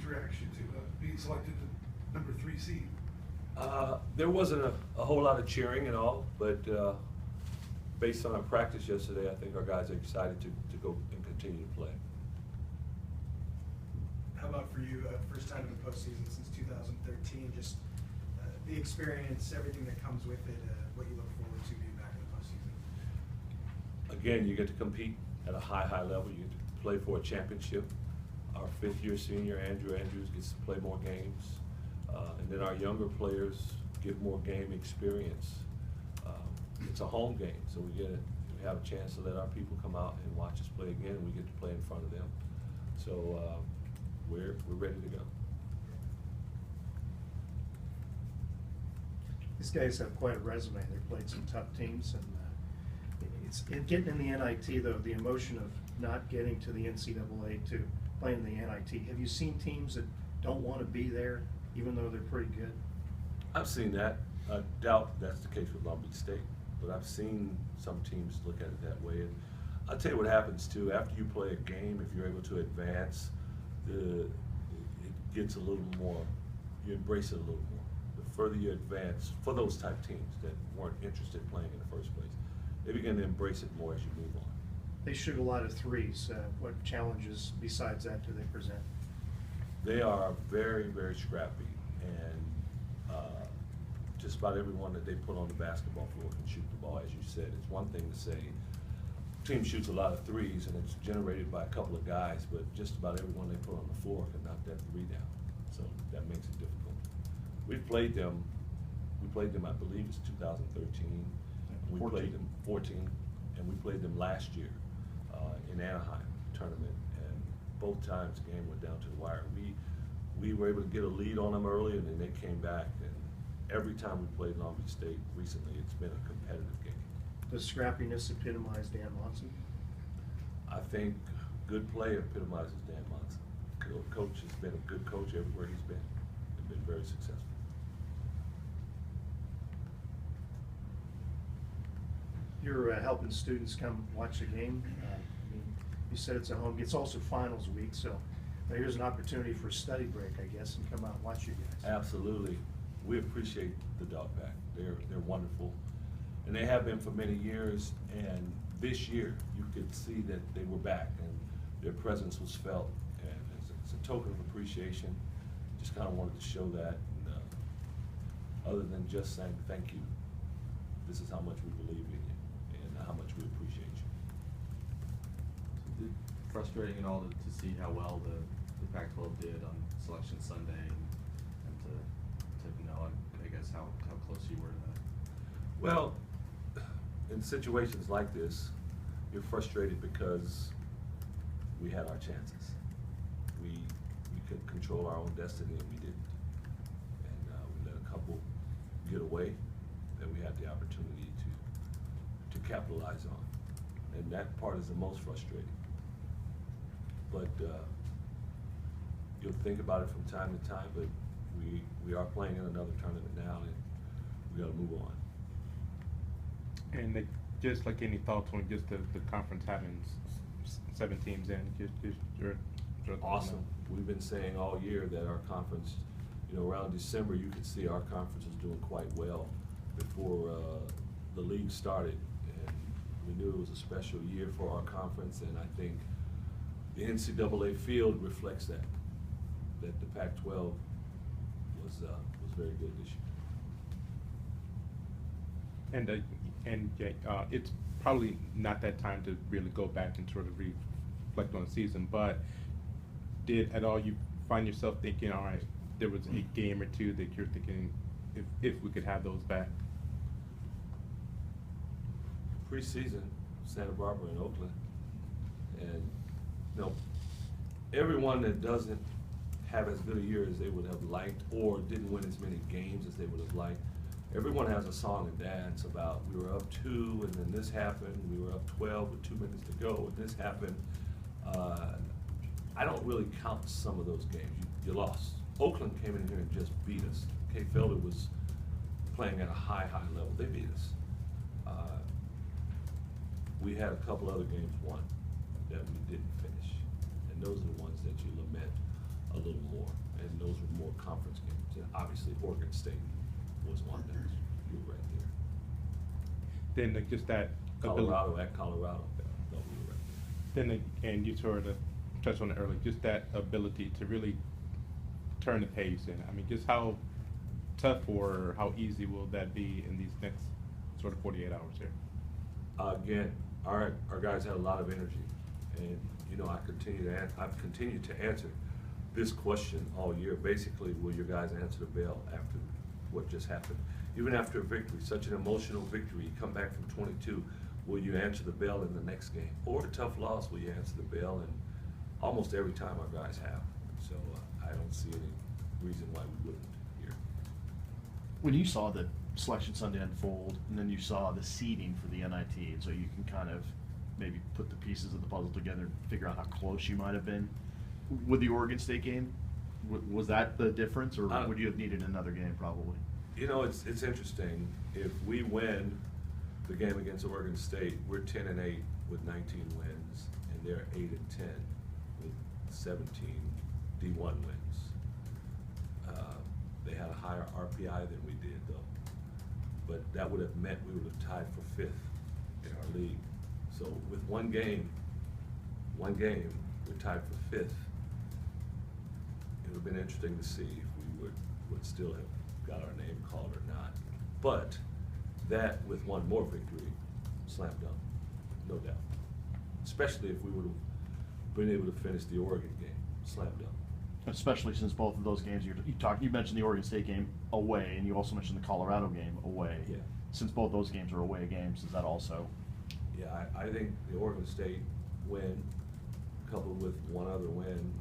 team's reaction to being selected the number 3 seed? There wasn't a whole lot of cheering and all, but based on our practice yesterday, I think our guys are excited to go and continue to play. How about for you, first time in the postseason since 2013, just the experience, everything that comes with it, what you look forward to being back in the postseason? Again, you get to compete at a high level. You get to play for a championship. Our 5th-year senior, Andrew Andrews, gets to play more games. And then our younger players get more game experience. It's a home game, so we have a chance to let our people come out and watch us play again, and we get to play in front of them. So we're ready to go. These guys have quite a resume. They've played some tough teams, and it's getting in the NIT though. The emotion of not getting to the NCAA to playing the NIT. Have you seen teams that don't want to be there, even though they're pretty good? I've seen that. I doubt that's the case with Long Beach State, but I've seen some teams look at it that way. And I'll tell you what happens too. After you play a game, if you're able to advance, it gets a little more. You embrace it a little more. The further you advance, for those type teams that weren't interested in playing in the first place, they begin to embrace it more as you move on. They shoot a lot of threes. What challenges besides that do they present? They are very scrappy, and just about everyone that they put on the basketball floor can shoot the ball. As you said, it's one thing to say team shoots a lot of threes and it's generated by a couple of guys, but just about everyone they put on the floor can knock that 3 down. So that makes it difficult. We played them, I believe it's 2013. We played them 14, and we played them last year in Anaheim tournament, and both times the game went down to the wire. We were able to get a lead on them early, and then they came back, and every time we played Long Beach State recently, it's been a competitive game. Does scrappiness epitomize Dan Monson? I think good play epitomizes Dan Monson. Coach has been a good coach everywhere he's been, and been very successful. You're helping students come watch the game. You said it's at home. It's also finals week, so here's an opportunity for a study break, I guess, and come out and watch you guys. Absolutely. We appreciate the Dog Pack. They're wonderful, and they have been for many years. And this year, you could see that they were back, and their presence was felt. And it's a token of appreciation. Just kind of wanted to show that. And, other than just saying thank you, this is how much we believe in you and how much we appreciate you. Frustrating and all to see how well the Pac-12 did on Selection Sunday, and to know, I guess, how close you were to that. Well, in situations like this, you're frustrated because we had our chances. We could control our own destiny, and we didn't. And we let a couple get away that we had the opportunity to capitalize on. And that part is the most frustrating. But you'll think about it from time to time, but we are playing in another tournament now, and we got to move on. And just like any thoughts on just the conference having 7 teams in, just your awesome. We've been saying all year that our conference, around December, you could see our conference was doing quite well before the league started, and we knew it was a special year for our conference, and I think the NCAA field reflects that the Pac-12 was very good this year. And it's probably not that time to really go back and sort of reflect on the season, but did at all you find yourself thinking, all right, there was a game or two that you're thinking if we could have those back? Preseason, Santa Barbara and Oakland, and everyone that doesn't have as good a year as they would have liked, or didn't win as many games as they would have liked, everyone has a song and dance about we were up 2 and then this happened, we were up 12 with 2 minutes to go and this happened. I don't really count some of those games. You lost. Oakland came in here and just beat us. Kay Felder was playing at a high level. They beat us. We had a couple other games won that we didn't finish, and those are the ones that you lament a little more, and those were more conference games. And obviously, Oregon State was one that was, you were right there. Then just that Colorado at Colorado, no, we were right there. Then, and you sort of touched on it earlier, just that ability to really turn the page in. I mean, just how tough or how easy will that be in these next sort of 48 hours here? Again, our guys had a lot of energy, and you know, I've continued to answer this question all year. Basically, will your guys answer the bell after what just happened? Even after a victory, such an emotional victory, you come back from 22, will you answer the bell in the next game? Or a tough loss, will you answer the bell? And almost every time our guys have. So I don't see any reason why we wouldn't here. When you saw the Selection Sunday unfold, and then you saw the seeding for the NIT, and so you can kind of maybe put the pieces of the puzzle together and figure out how close you might have been. With the Oregon State game, was that the difference, or would you have needed another game probably? You know, it's interesting. If we win the game against Oregon State, we're 10-8 with 19 wins, and they're 8-10 with 17 D1 wins. They had a higher RPI than we did, though. But that would have meant we would have tied for 5th in our league. So with one game, we're tied for 5th. It would have been interesting to see if we would still have got our name called or not. But that, with one more victory, slam dunk, no doubt. Especially if we would have been able to finish the Oregon game, slam dunk. Especially since both of those games you mentioned the Oregon State game away, and you also mentioned the Colorado game away. Yeah. Since both those games are away games, is that also? Yeah, I think the Oregon State win, coupled with one other win